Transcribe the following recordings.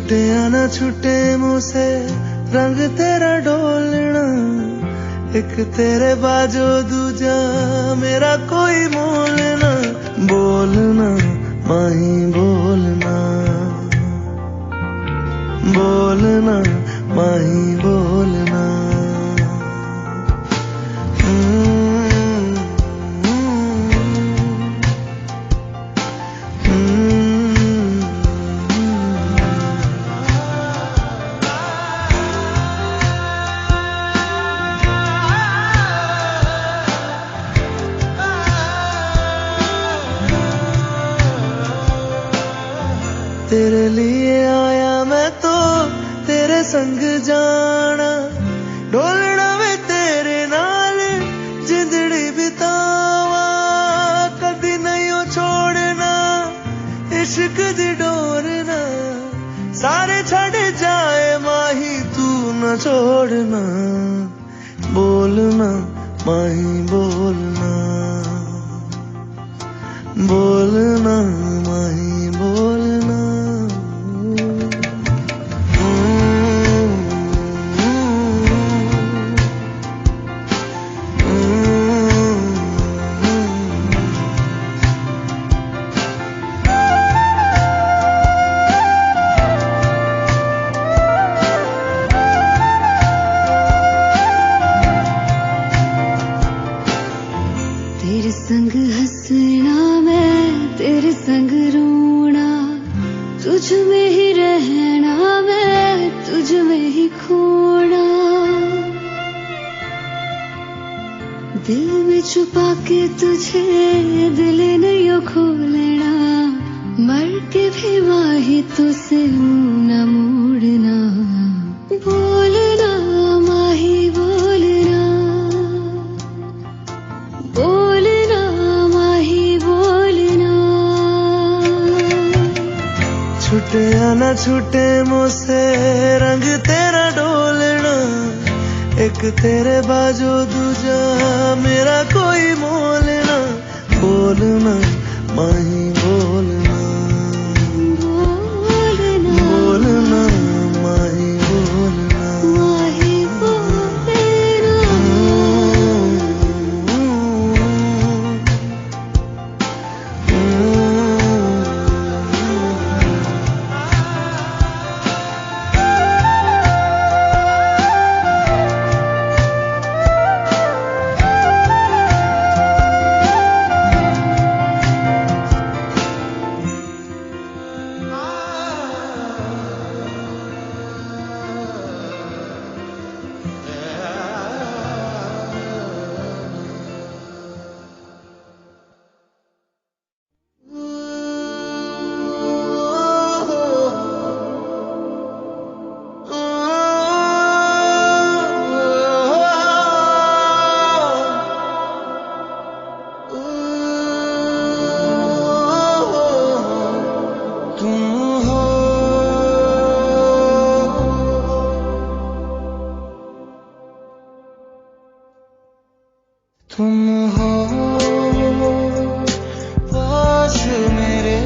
छुटे या ना छुटे मुँह से रंग तेरा डोलना, एक तेरे बाजो दूजा मेरा कोई मोल ना। बोलना माही बोलना, बोलना माही बोलना। तेरे लिए आया मैं तो तेरे संग जाना, डोलना वे तेरे नाल जिंदड़ी बितावा, कदी नहीं हो छोड़ना इश्क दी डोरना। सारे छड़ जाए माही तू न छोड़ना, बोलना माही बोलना, बोलना माही बोलना। तेरे संग हंसना मैं तेरे संग रोना, तुझ में ही रहना मैं तुझ में ही खोना। दिल में छुपा के तुझे दिल नहीं खोलना, मर के भी माही तुझसे मुंह न मोड़ना। बोलना माही बोलना, बोलना माही बोलना। छुटे या ना छुटे मुझसे रंग तेरा डोलना, एक तेरे बाजो दूजा मेरा कोई मोल ना। बोलना माही बोलना, बोलना बोलना माही बोलना, माही बोलना। तुम हो पास मेरे,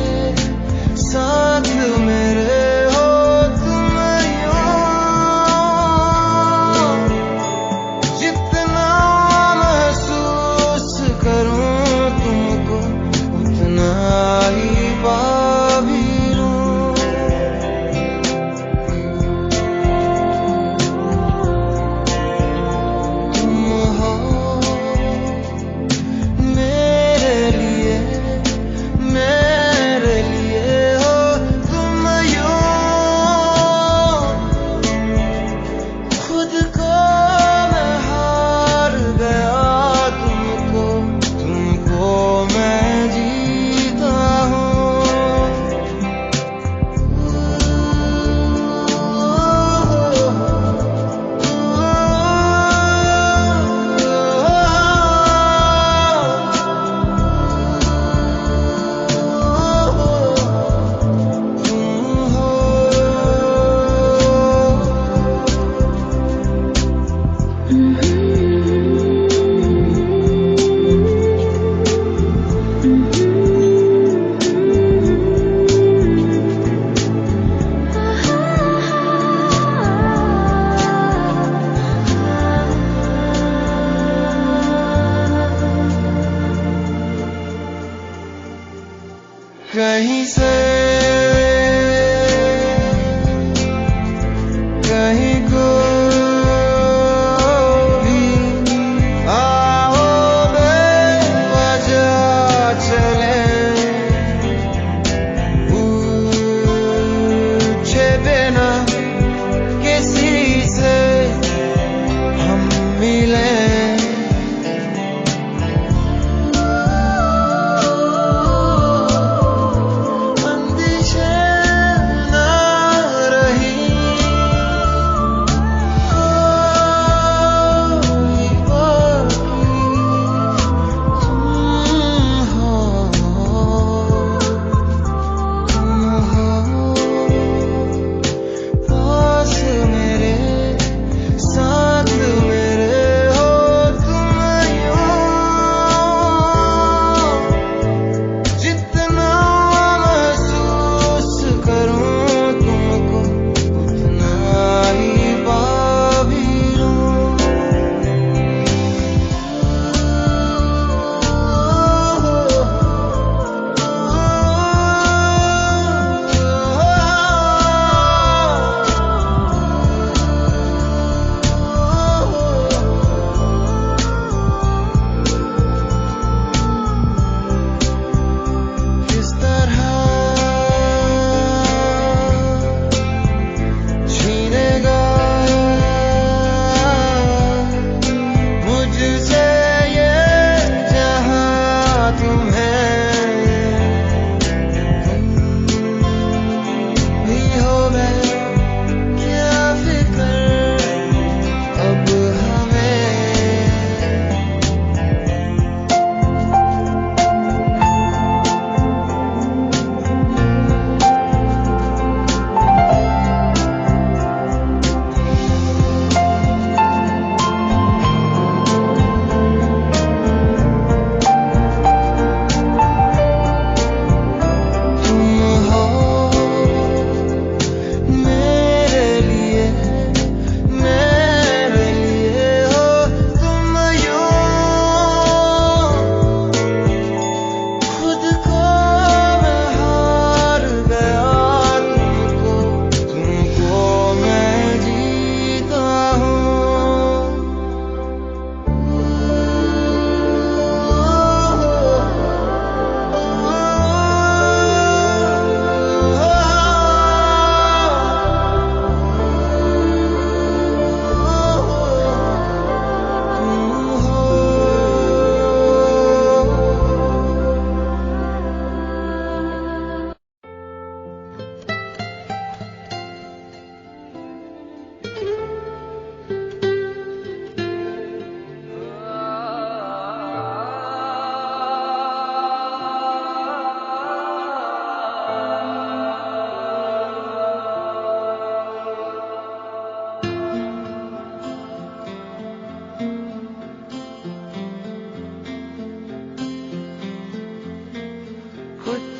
साथ मेरे हो तुम यूं। जितना महसूस करूं तुमको उतना ही पा भी लूं। तुम हो कहीं से कहीं को भी आओ बेवजह चले पूछे बिना किसी से हम मिले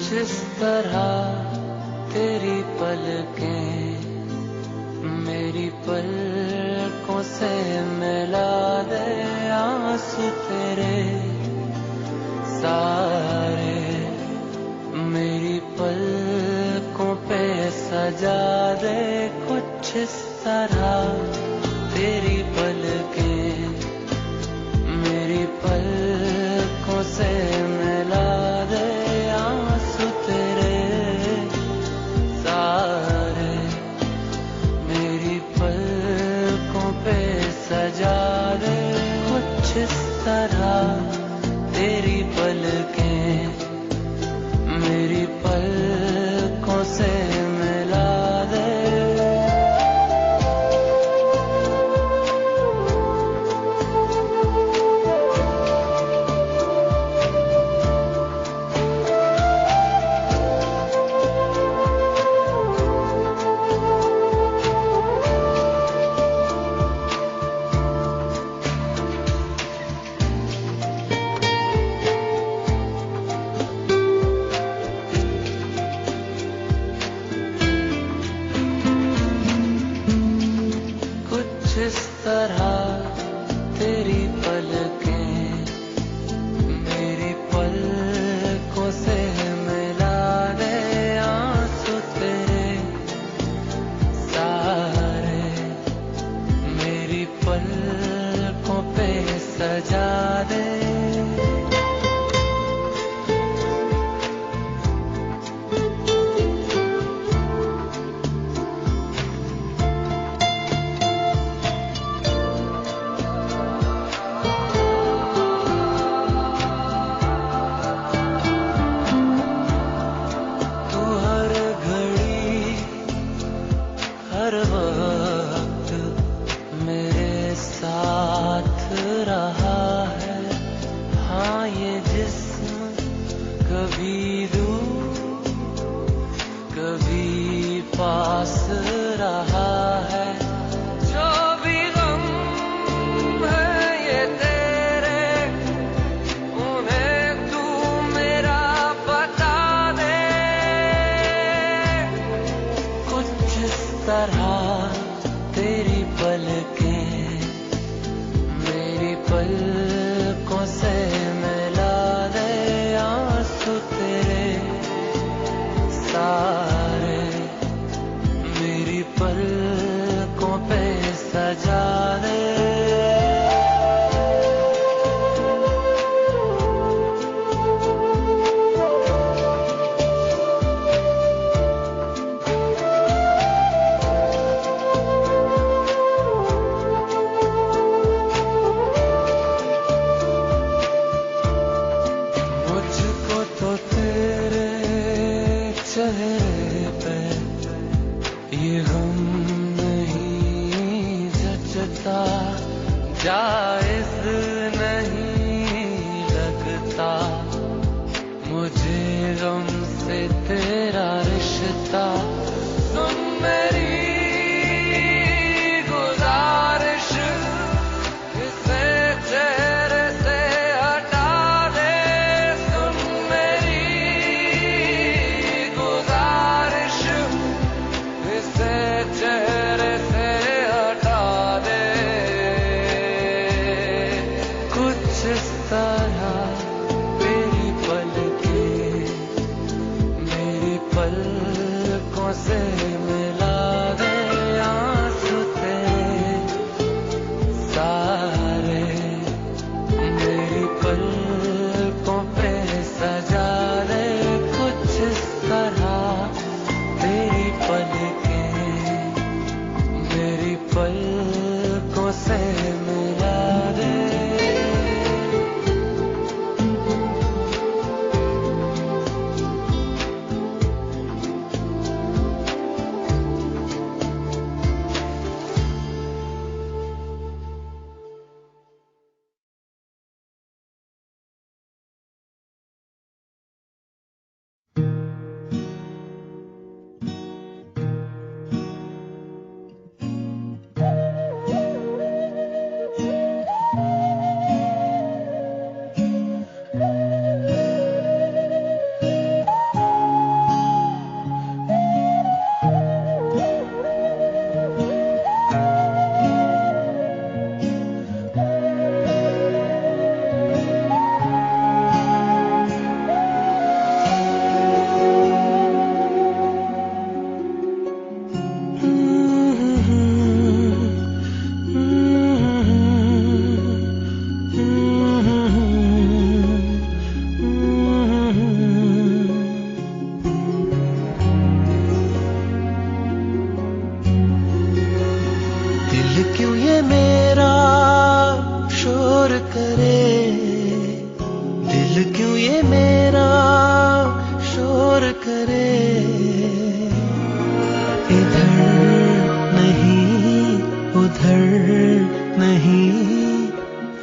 जिस तरह तेरी पलकें मेरी पलकों से मिला दे, आंसू तेरे सारे मेरी पलकों पे सजा दे। कुछ इस तरह तेरी पलकें मेरी पलकों से मिला दे, आंसू तेरे सारे मेरी पलकों पे सजा दे। कुछ इस तरह तेरी पलकें मेरी पलकों से मिला दे। ये मेरा शोर करे, इधर नहीं उधर नहीं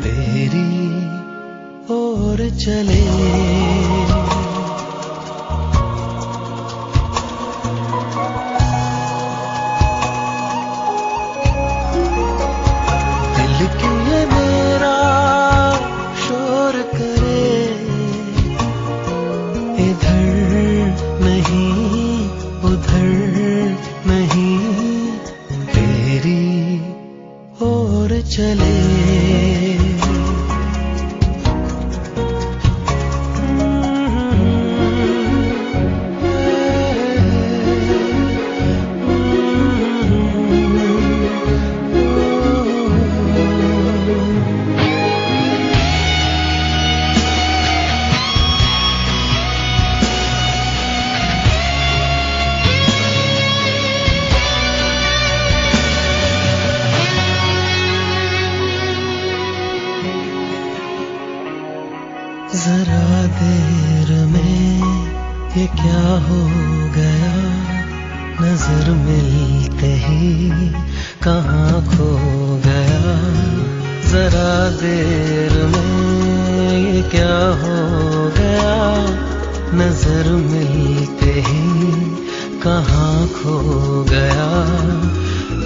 तेरी ओर चले। दिल क्यों ये मेरा शोर करे, इधर नहीं उधर नहीं तेरी ओर चले। जरा देर में ये क्या हो गया, नजर मिलते ही कहाँ खो गया। जरा देर में ये क्या हो गया, नजर मिलते ही कहाँ खो गया।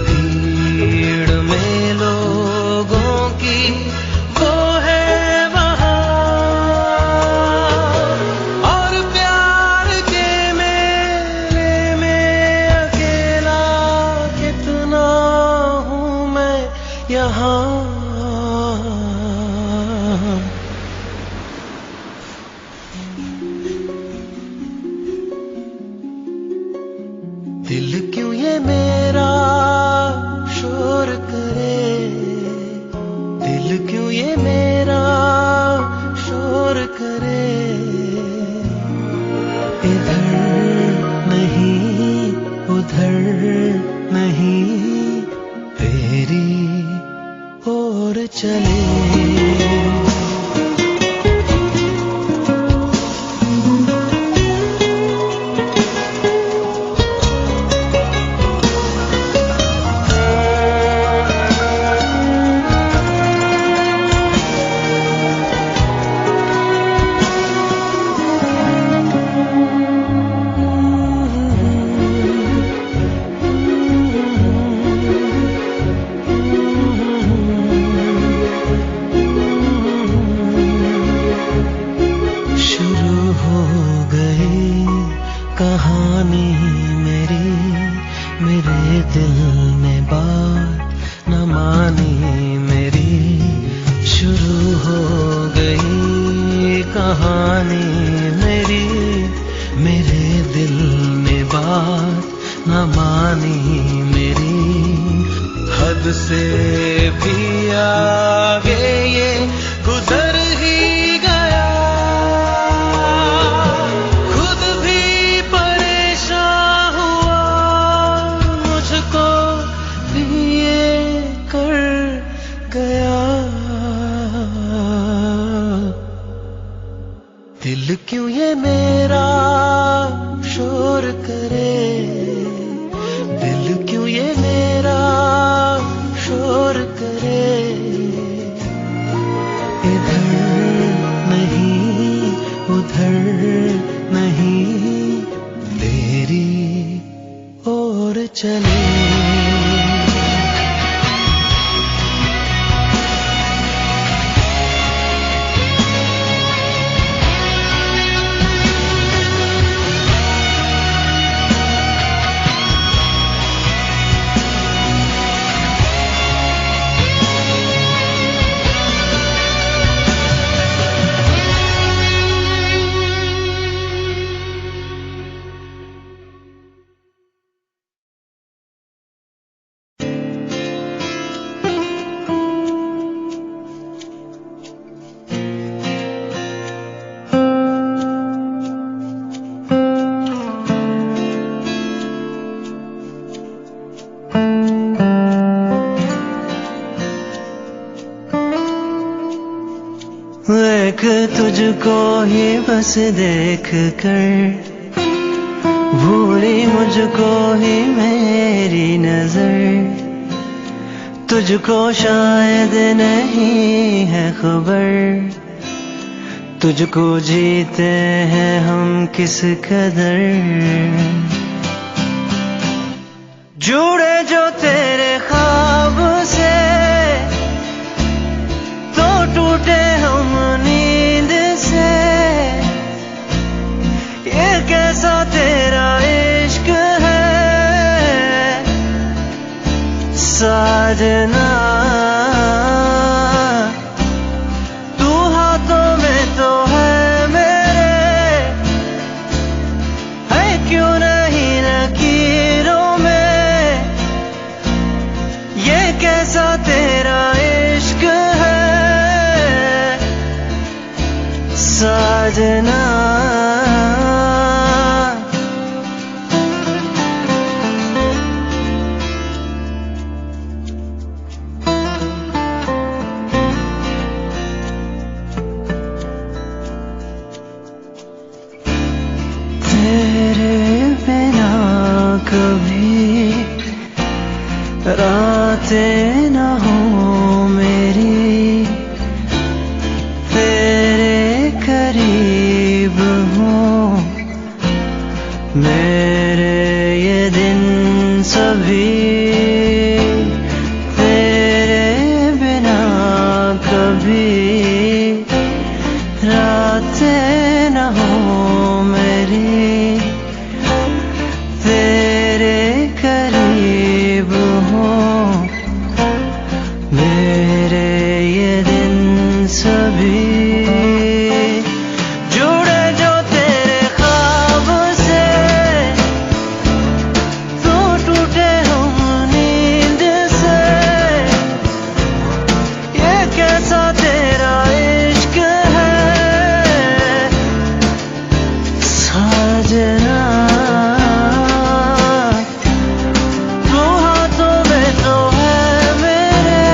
भीड़ में लोगों की वो है वहाँ, और प्यार के मेले में अकेला कितना हूँ मैं यहाँ। दिल क्यों ये मेरा शोर करे, दिल क्यों ये मेरा शोर करे, इधर नहीं उधर नहीं तेरी ओर चले। कहानी मेरी, मेरे दिल ने बात न मानी मेरी। शुरू हो गई कहानी मेरी, मेरे दिल ने बात न मानी मेरी। हद से भी आगे ये गुजर ही गया, दिल क्यों ये मेरा शोर करे, दिल क्यों ये मेरा शोर करे, इधर नहीं उधर नहीं तेरी ओर चले। तुझको ही बस देख कर भूली मुझको ही मेरी नजर। तुझको शायद नहीं है खबर, तुझको जीते हैं हम किस कदर। जुड़े जो तेरे ख्वाब से तो टूटे हम नींद से। ये कैसा तेरा इश्क है साजना, तू हाथों में तो है मेरे, है क्यों नहीं लकीरों में। ये कैसा तेरा इश्क है साजना। तेरे बिना कभी रातें न हो मेरी, तेरे करीब हूँ मेरे ये दिन सभी। तेरे बिना कभी रातें न हो मेरी, तेरे करीब हूँ मेरे ये दिन सभी। जुड़े जो तेरे ख्वाब से तो टूटे हम नींद से। ये कैसा तेरा इश्क है साजना, तू हाथों में तो है मेरे,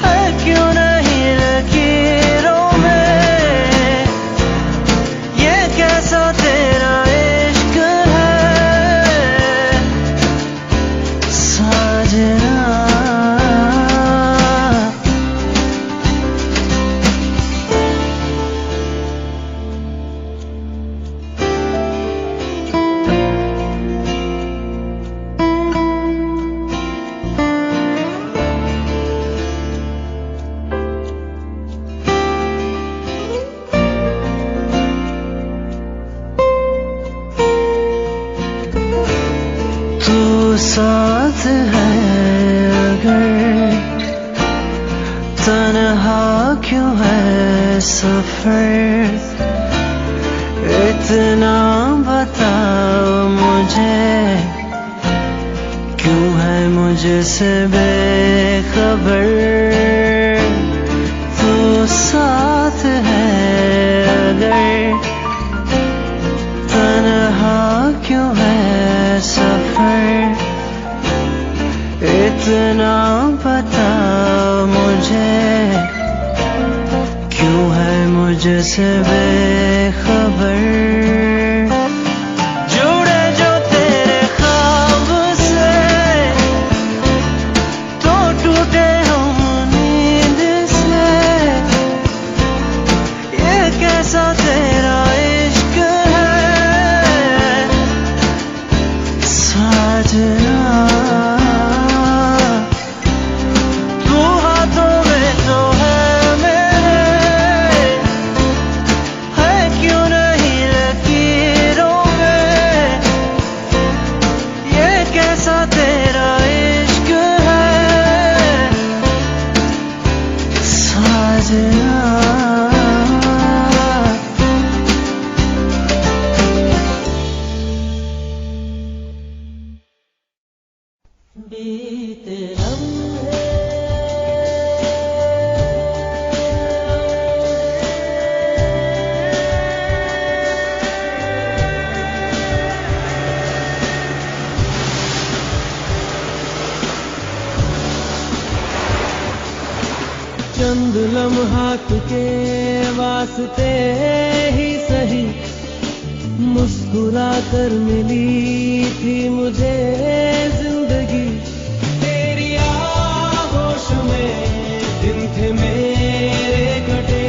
है क्यों नहीं लकीरों में। ये कैसा तेरा इश्क है साजना। तू साथ है अगर तन्हा क्यों है सफर। इतना बताओ मुझे क्यों है मुझसे बेखबर। तू साथ है अगर तन्हा क्यों है सफर। इतना पता मुझे क्यों है मुझसे बेखबर। जुड़े जो तेरे ख्वाब से तो टूटे हम नींद से। ये कैसा तेरा इश्क है साजना, तू हाथों में तो है मेरे, है हाथ के वास्ते ही सही मुस्कुरा कर मिली थी मुझे जिंदगी। तेरी आगोश में दिन थे मेरे कटे,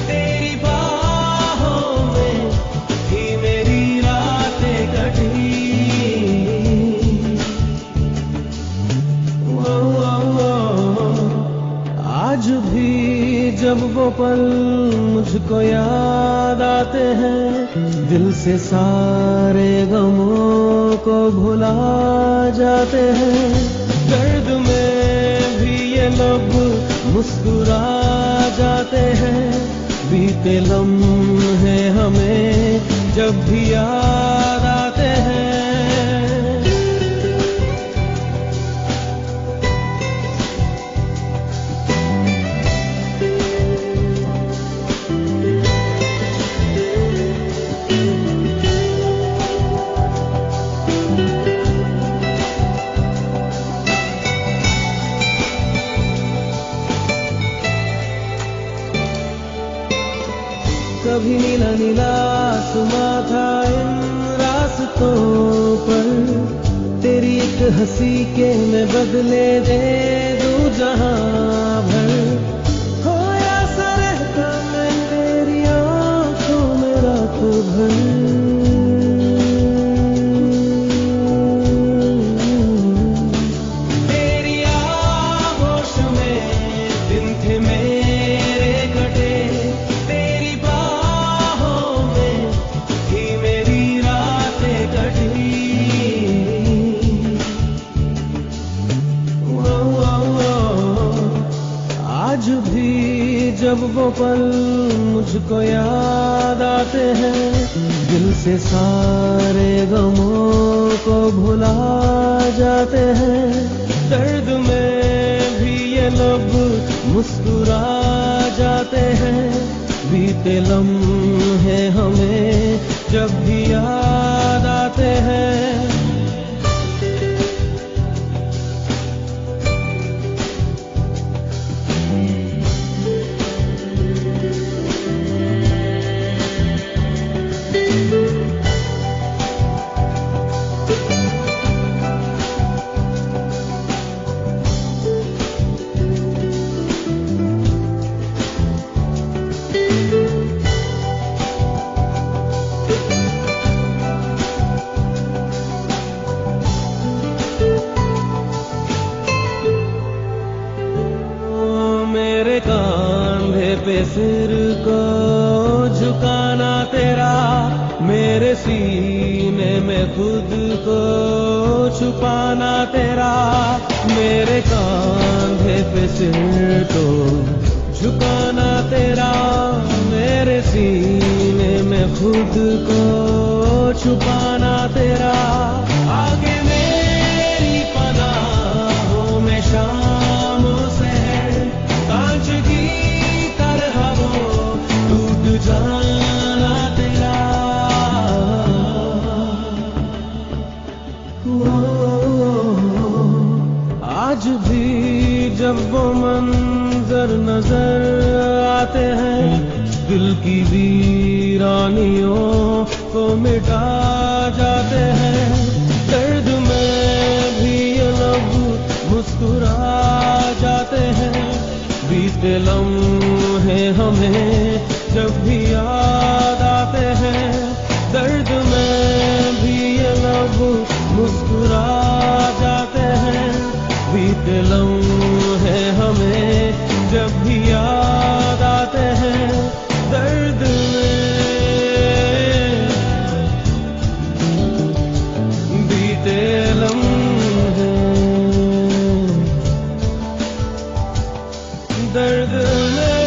तेरी बाहों में थी मेरी रातें कटी। आज भी जब वो पल मुझको याद आते हैं, दिल से सारे गमों को भुला जाते हैं। दर्द में भी ये लब मुस्कुरा जाते हैं, बीते लम्हे हमें जब भी याद आते हैं। कभी नीला नीला आसमां था इन रास्तों पर, तेरी एक हंसी के मैं बदले दे दूं जहां भर। हो या सरहता मैं तेरी आंखों में रात भर। तेरी आगोश में दिन थे मेरे कटे, आज भी जब वो पल मुझको याद आते हैं, दिल से सारे गमों को भुला जाते हैं। दर्द में भी ये लब मुस्कुरा जाते हैं, बीते लम्हे हमें जब भी याद आते हैं। मेरे कांधे पे सिर को झुकाना तेरा, मेरे सीने में खुद को छुपाना तेरा। मेरे कांधे पे सिर को झुकाना तेरा, मेरे सीने में खुद को छुपाना तेरा। आगे मेरी पनाहों में शाम से कांच की तरह वो टूट जाना तेरा। आज भी जब वो मंजर नजर आते हैं, दिल की वीरानियों को मिटा जाते हैं। दर्द में भी ये लब मुस्कुरा जाते हैं, बीते लम्हे हमें जब भी याद आते हैं। दर्द में भी ये लब मुस्कुरा जाते हैं, बीते लम्हे हमें जब भी याद आते हैं। दर्द में बीते लम्हे दर्द में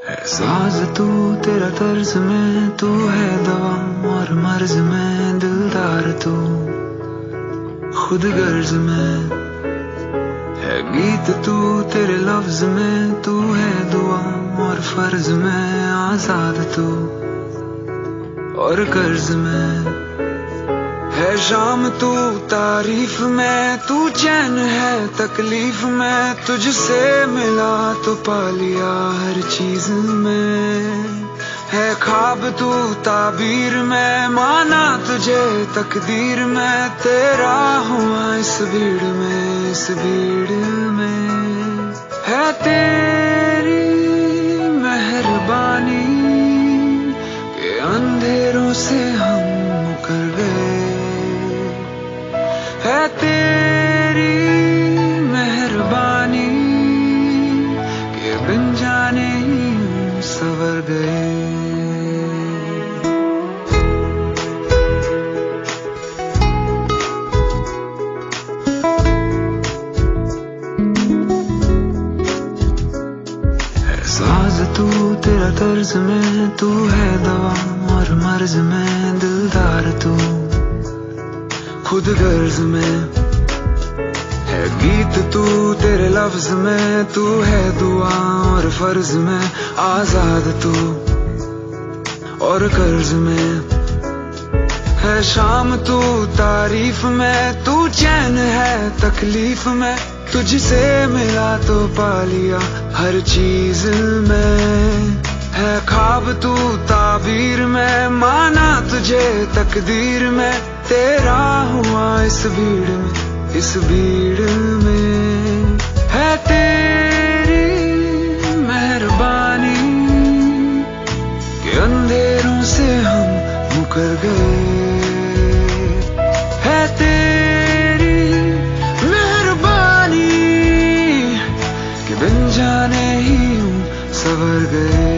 है साज तू तेरा तर्ज में, तू है दवा और मर्ज में, दिलदार तू खुद गर्ज में, है गीत तू तेरे लफ्ज में, तू है दुआ और फर्ज में, आजाद तू और कर्ज में, है शाम तू तारीफ में, तू चैन है तकलीफ में, तुझसे मिला तो पा लिया हर चीज में, है ख्वाब तू ताबीर में, माना तुझे तकदीर में, तेरा हुआ इस भीड़ में, इस भीड़ में, है तेरी मेहरबानी के अंधेरों से हम मुकर गए, है तेरी मेहरबानी के बिन जाने ही सवर गए। है साज तू तेरा तर्ज में, तू है दवा और मर्ज में, दिलदार तू खुद गर्ज में, है गीत तू तेरे लफ्ज में, तू है दुआ और फर्ज में, आजाद तू और कर्ज में, है शाम तू तारीफ में, तू चैन है तकलीफ में, तुझसे मिला तो पा लिया हर चीज में, है ख्वाब तू ताबीर में, माना तुझे तकदीर में, तेरा हुआ इस भीड़ में, इस भीड़ में, है तेरी मेहरबानी के अंधेरों से हम मुकर गए, है तेरी मेहरबानी के बिन जाने ही हम सवर गए।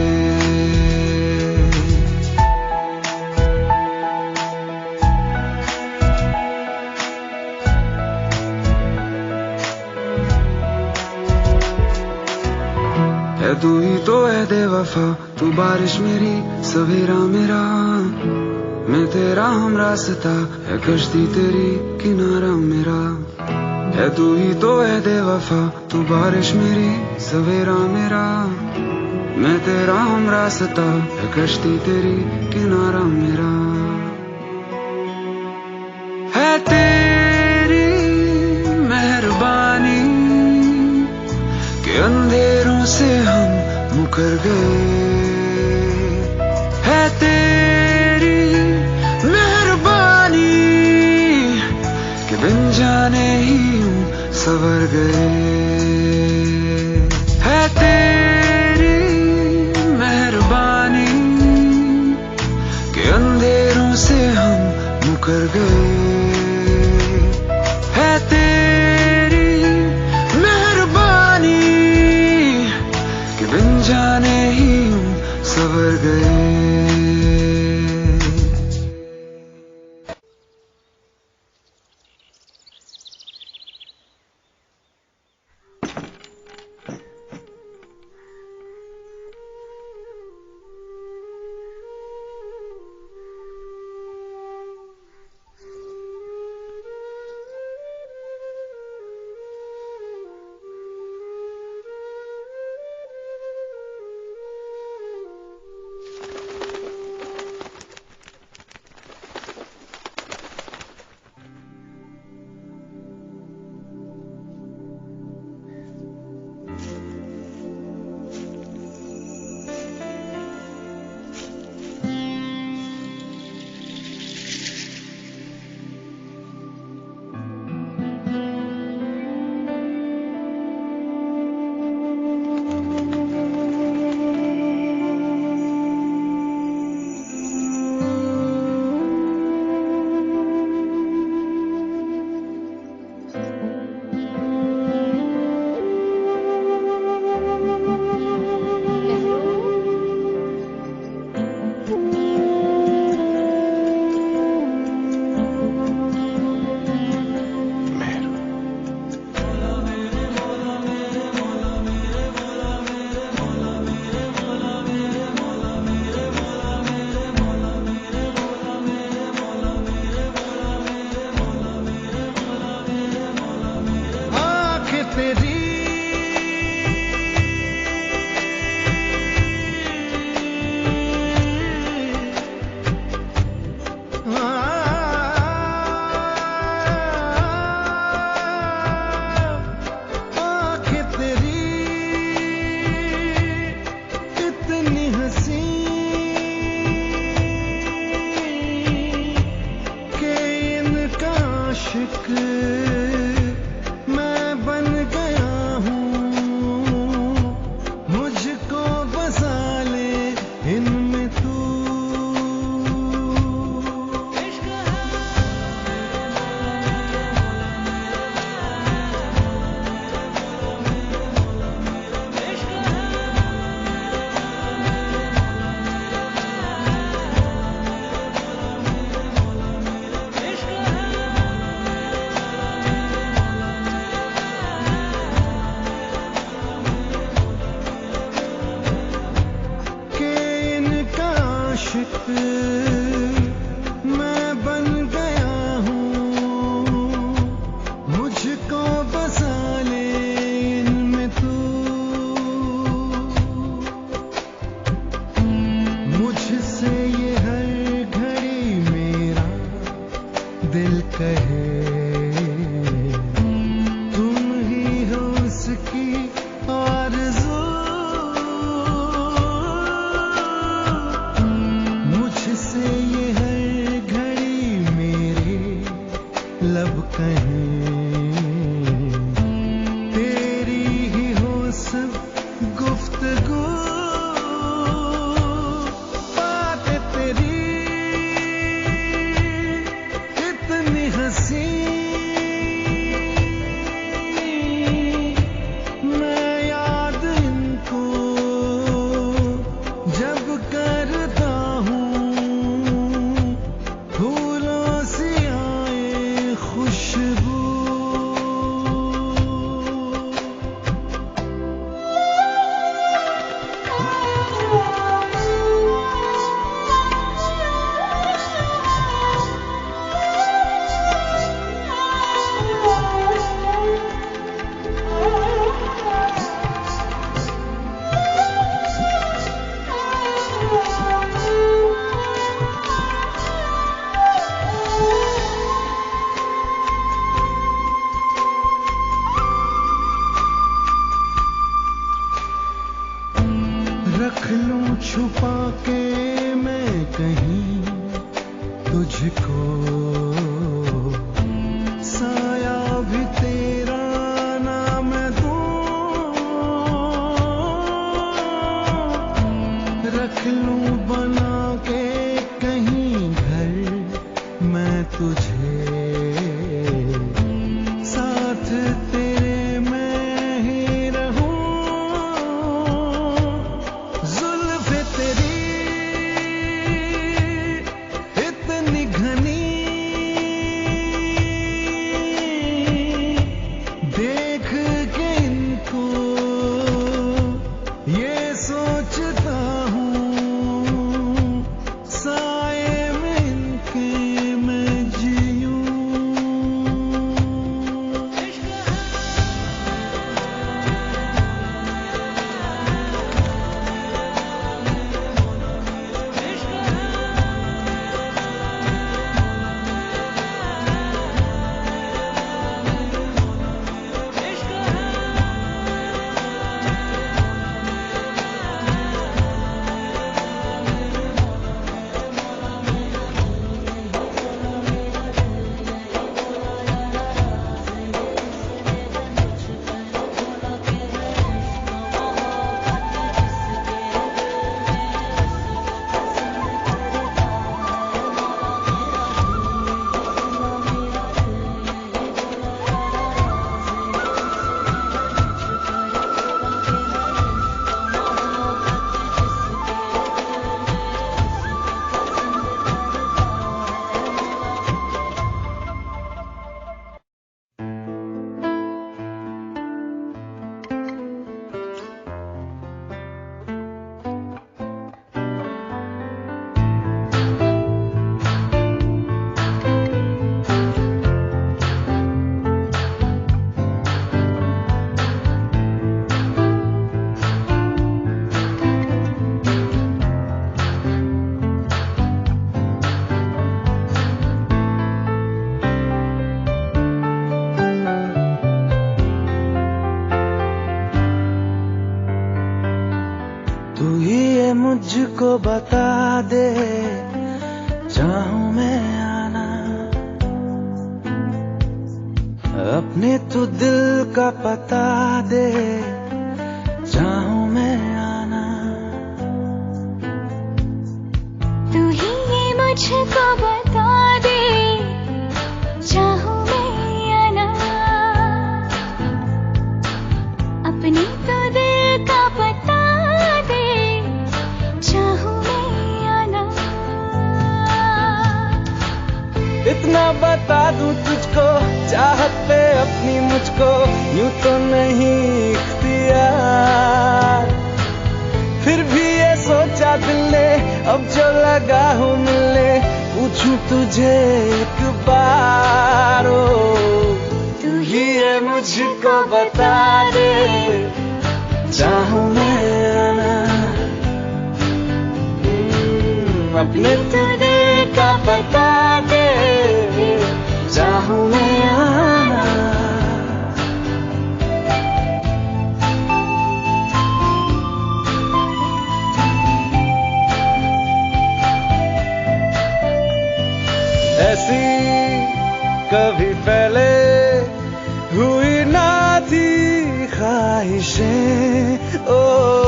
है तू ही तो है बेवफा, तू बारिश मेरी सवेरा मेरा, मैं तेरा हम रास्ता, है कश्ती तेरी किनारा मेरा, है तू ही तो है बेवफा, तू बारिश मेरी सवेरा मेरा, मैं तेरा हम रास्ता, है कश्ती तेरी किनारा मेरा, है तेरी मेहरबानी के अंधेरों से हम मुकर गए, है तेरी मेहरबानी के बिन जाने ही हम सवर गए, है तेरी मेहरबानी के अंधेरों से हम मुकर गए, है तेरी मेहरबानी बिन जाने ही हम सवर गए। गुफ्तगू बातें तेरी इतनी हंसी मैं याद इनको जब करता हूँ फूलों सी आए खुशबू। रख लूं छुपा के मैं कहीं तुझको, साया भी तेरा ना मैं दूं। रख लूं बना के कहीं घर मैं तुझे, साथ तेरे मैं ही रहूं। जुल्फ़े तेरी इतनी घनी देख के इनको ये सोचता हूँ साए में इनके मैं जीऊं। तू ही ये मुझको बता दे चाहूं मैं आना, अपने तू दिल का पता दे चाहूं मैं आना। तू ही ये मुझको बता दे चाहूं मैं आना, अपनी तो दिल का पता दे चाहूं मैं आना। इतना बता दूं तुझको चाहत पे अपनी मुझको यूं तो नहीं इख्तियार, फिर भी ये सोचा दिल ने अब जो लगा हो मिलने पूछूं तुझे एक बार। ओ तू ही ये मुझको बता दे चाहूं मैं आना, अपने तू दिल का बता दे चाहूं मैं आना। ऐसी कभी पहले हुई ना थी ख्वाहिशें, ओ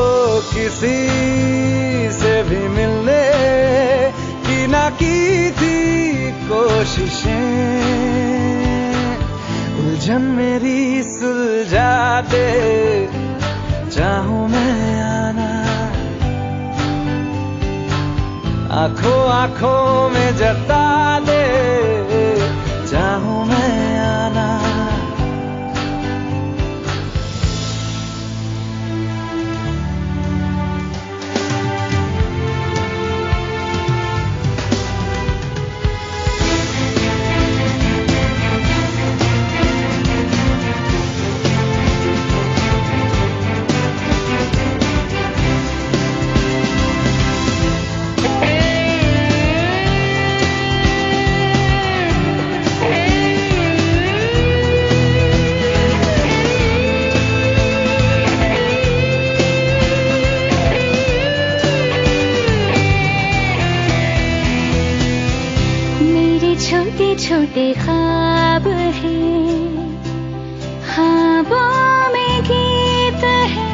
किसी से भी मिलने की ना की थी कोशिशें, उलझन मेरी सुलझा दे, चाहूं मैं आना, आंखों आंखों में जता दे, चाहूं मैं आना। छोटे छोटे ख्वाब हैं, ख्वाबों में गीत है,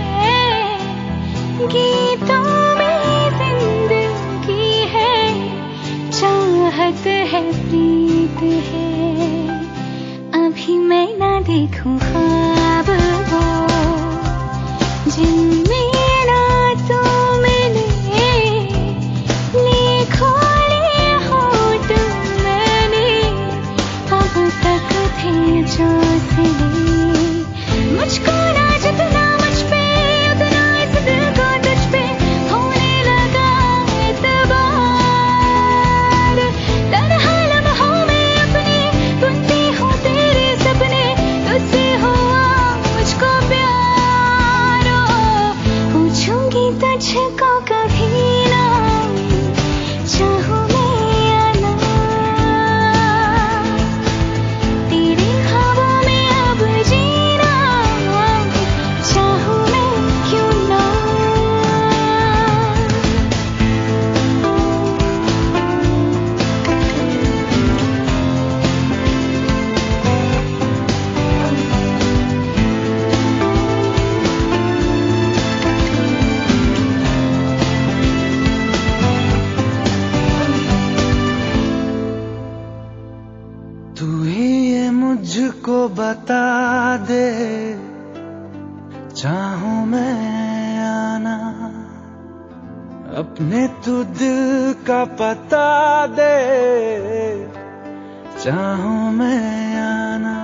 गीतों में जिंदगी है, चाहत है, प्रीत है। अभी मैं ना देखूं ख्वाब वो जिनमें ना तू मिले, लिखो जो मुझको ना जितना मुझ पे उतना इस दिल को तुझ पे होने लगा एतबार। तन्हा लम्हों में अपने बुनती हूँ तेरे सपने, तुझसे हुआ मुझको प्यार। पूछूंगी तुझको कभी ना, चाहूं तू ही ये मुझको बता दे, चाहूं मैं आना, अपने तू दिल का पता दे, चाहूं मैं आना।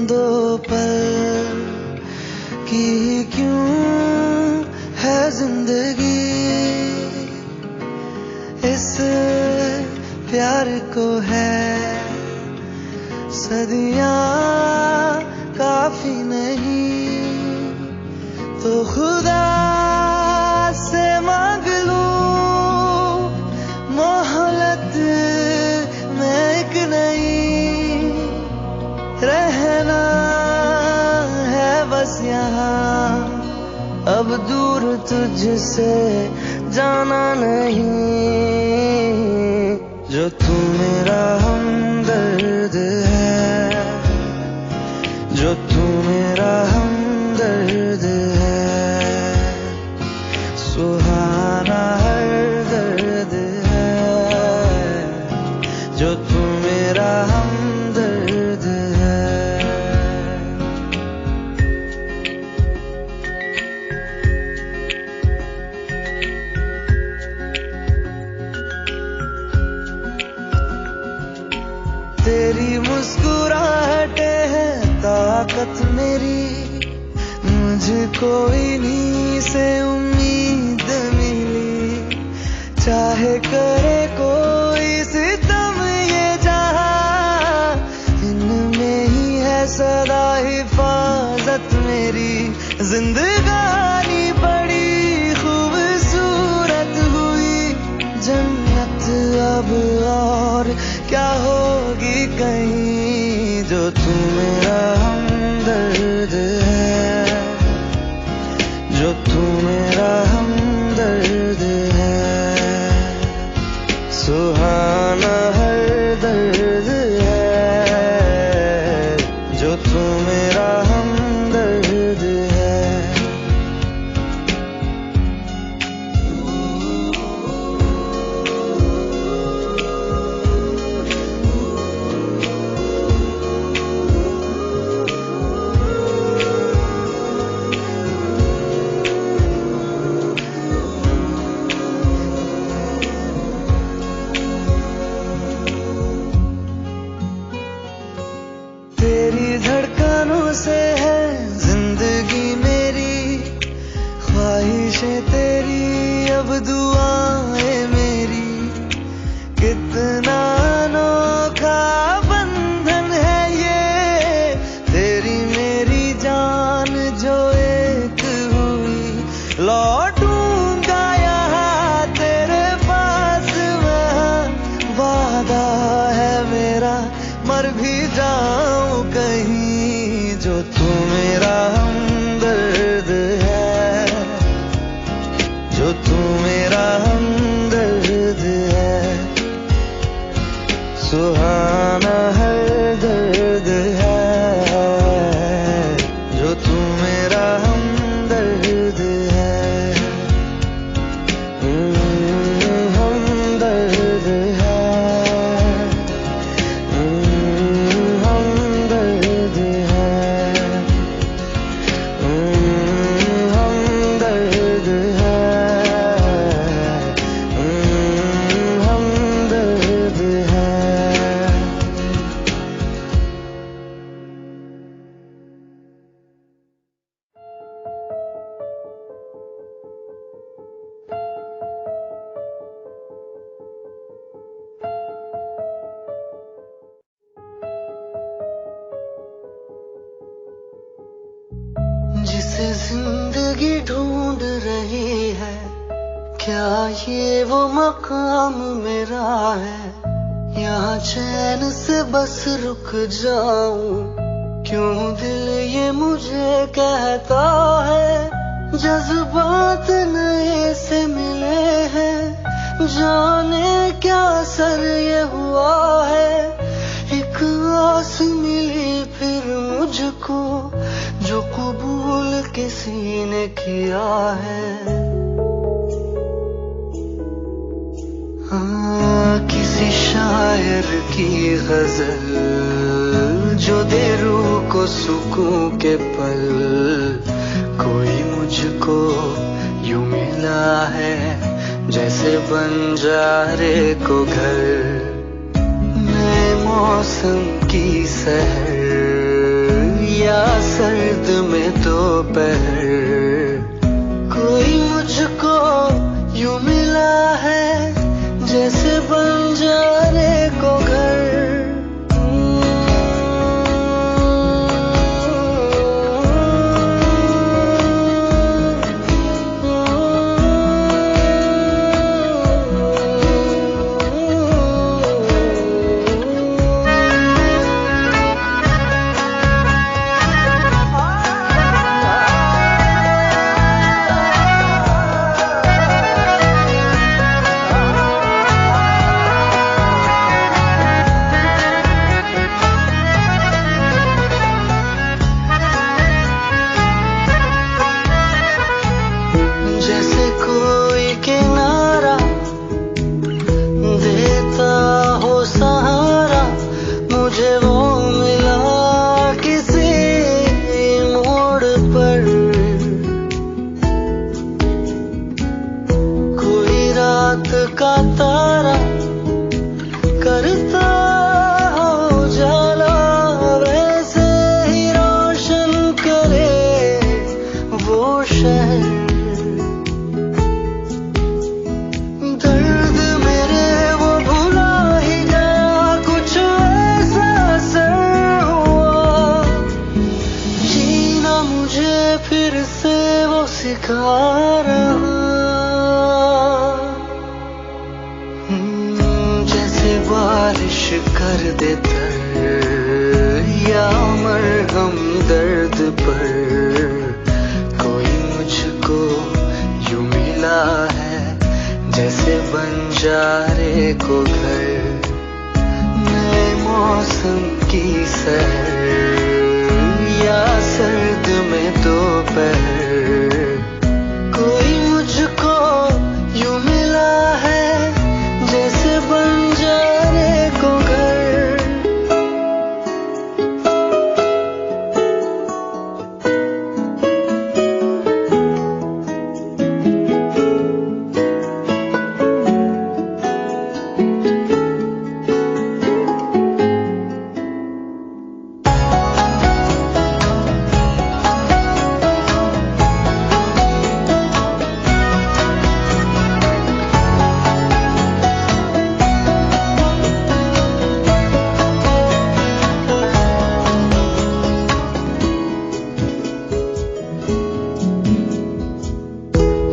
दो पल की क्यों है जिंदगी, इस प्यार को है सदियां काफी नहीं, तो खुदा से मांग लूं मोहलत में एक नहीं, रहना है बस यहाँ, अब दूर तुझसे जाना नहीं। जो तू मेरा हमदर्द है, जो तू मेरा हमदर्द है, सुहाना हर दर्द है, जो तू मेरा हमदर्द है। तेरी मुस्कुराहटें हैं ताकत मेरी, मुझको इन्हीं से उम्मीद मिली, चाहे करे कोई सितम ये जहां, इनमें ही है सदा हिफाजत मेरी। जिंदगानी बड़ी खूबसूरत हुई, जन्नत आज अब और क्या होगी कहीं, जो तू मेरा हमदर्द है, जो तू मेरा हमदर्द है। सुहाना हर दर्द है, जो तू मेरा हमदर्द है। तेरी धड़कनों से है जिंदगी मेरी, ख्वाहिशें तेरी अब दुआएं मेरी। कितना अनोखा बंधन है ये, तेरी मेरी जान जो एक हुई। लौटूंगा यहाँ तेरे पास मैं, वादा है मेरा मर भी जाऊं कहीं, जो तू मेरा हमदर्द है, जो तू मेरा हमदर्द है। सुहाना हर दर्द है, जो तू मेरा हमदर्द है। हमदर्द है, हमदर्द है, हमदर्द है, हमदर्द है। जिसे जिंदगी ढूंढ रही है, क्या ये वो मकाम मेरा है? यहाँ चैन से बस रुक जाऊं, क्यों दिल ये मुझे कहता है। जज्बात नए से मिले हैं, जाने क्या असर ये हुआ है। एक आस मिली फिर मुझको, जो कबूल किसी ने किया है। किसी शायर की गजल जो दे रूह को सुकून के पल, कोई मुझको यूं मिला है जैसे बंजारे को घर। नए मौसम की सहर या सर्द में दोपहर, कोई मुझको यूं मिला है जैसे बंजारे को घर। कर दे तर या मरहम दर्द पर। कोई मुझको यूं मिला है जैसे बंजारे को घर, नए मौसम की सहर या सर्द में दोपहर। कोई मुझको यूं मिला है जैसे बंजारे को घर।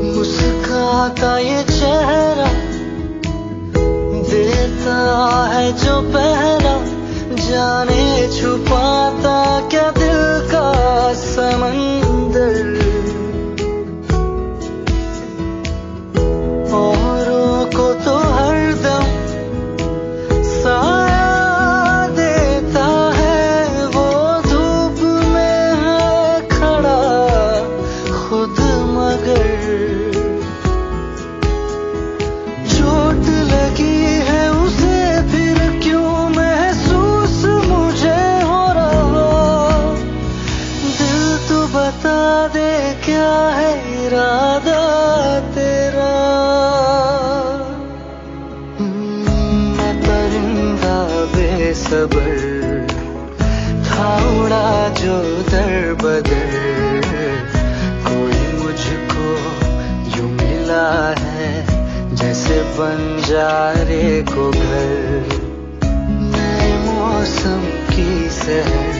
मुस्काता ये चेहरा देता है जो पहला, जाने छुपाता क्या दिल का समंदर। औरों को तो हरदम साया देता है, वो धूप में है खड़ा खुद मगर। चोट लगी है उसे फिर क्यों महसूस मुझे हो रहा, दिल तो बता दे क्या है इरादा तेरा। मैं परिंदा बेसबर था उड़ा जो दर बदर। कोई मुझको यूं मिला है जैसे बंजारे को घर, नए मौसम की सहर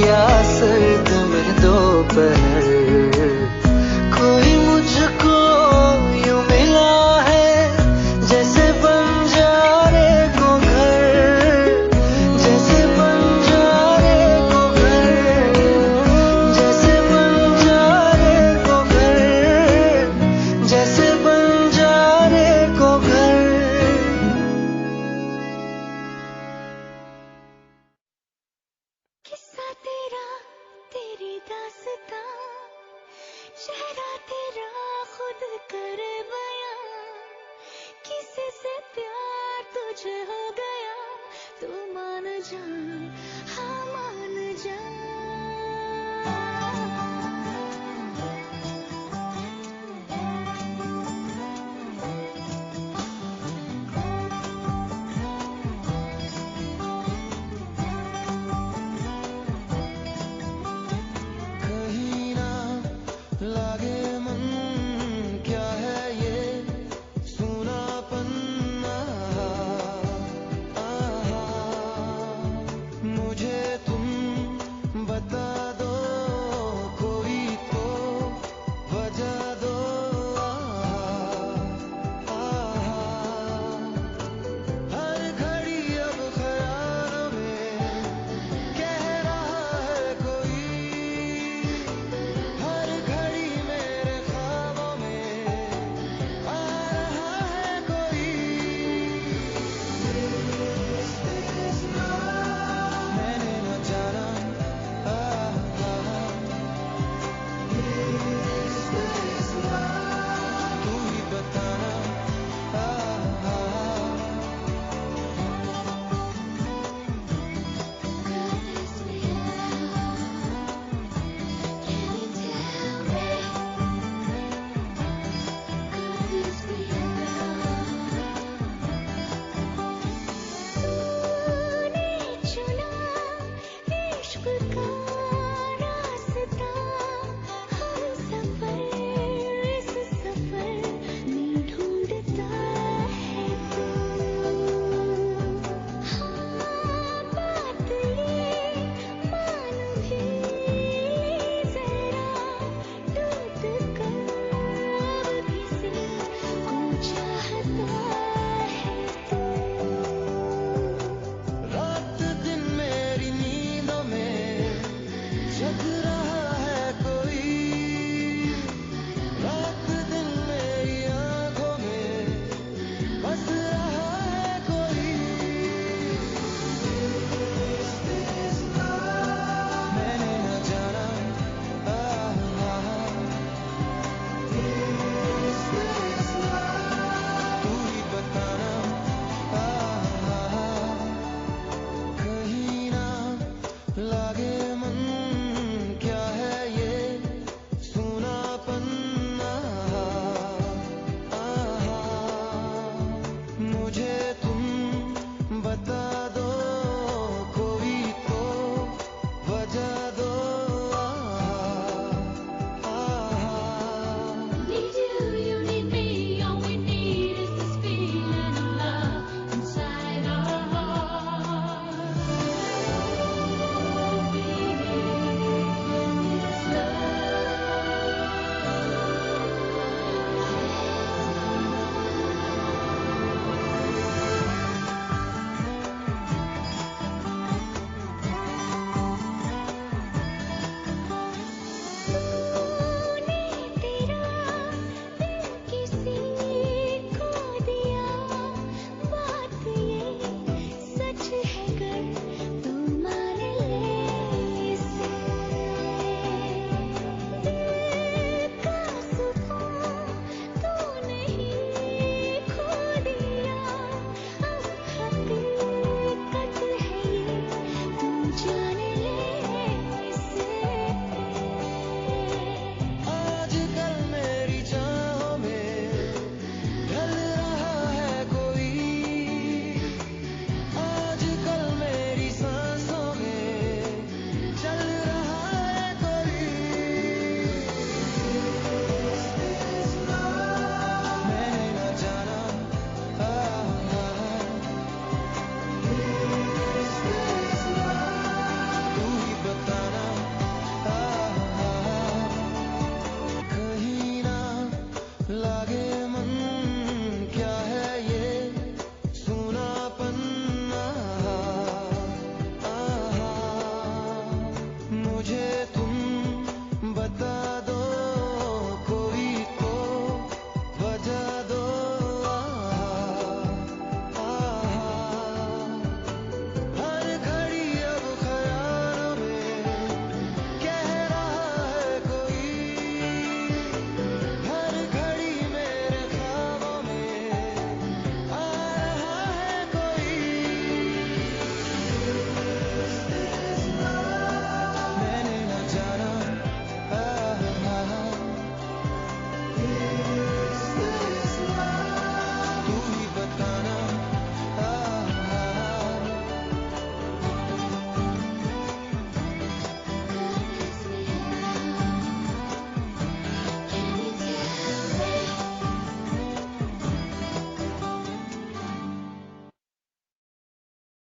या सर्द में दोपहर। कोई मुझको यूं मिला है जैसे बंजारे को घर, जैसे बंजारे को घर, जैसे बंजारे को घर, जैसे बंजारे को घर। किस्सा तेरा तेरी दास्तां, चेहरा तेरा खुद कर बयां। किसी से प्यार तुझे हो गया, तू मान जा।